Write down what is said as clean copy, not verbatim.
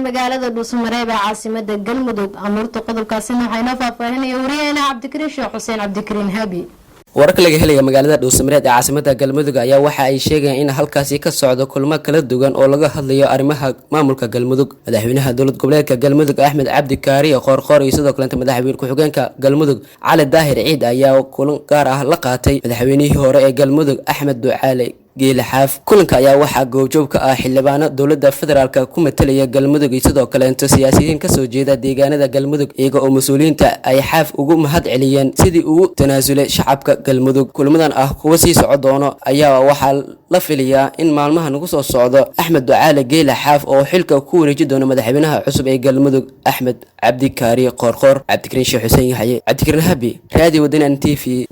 magaalada Dhuusamareeb ee caasimada Galmudug amuurta qodobkaasina waxayna faahfaahinaya wariyayna Cabdikariin Sheekh Xuseen Cabdikariin Habi wararka laga helaya magaalada Dhuusamareeb ee caasimada Galmudug ayaa waxa ay sheegayaan in halkaasi ka socdo kulamo kala duwan oo laga hadlayo arrimaha maamulka Galmudug madaxweynaha dowlad goboleedka Galmudug Axmed Cabdi Kaariye Qoorqoor iyo sidoo kale madaxweyne ku-xigeenka Galmudug Cali Daahir Ciid ayaa kulan gaar ah la qaatay madaxweynihii hore ee Galmudug Axmed Ducaale geela xaaf kulanka ayaa waxa goobjoog ka ah xildhibaano dowladda federaalka ku metelaya Galmudug iyo sidoo kale siyaasiyiin ka soo jeeda deegaanada Galmudug iyaga oo mas'uuliyiinta ay xaaf ugu mahad celiyeen sidii uu tanaasulay shacabka Galmudug kulamadan ah kuwa sii socod doono ayaa waxa la filayaa in maalmaha nagu soo socdo Axmed Ducaale geela xaaf oo xilka ku wareejin doono madaxweynaha cusub ee Galmudug Axmed Cabdi Kaariye Qoorqoor Cabdikariin Sheekh Xuseen Cabdikariin Habi Radio Wadani TV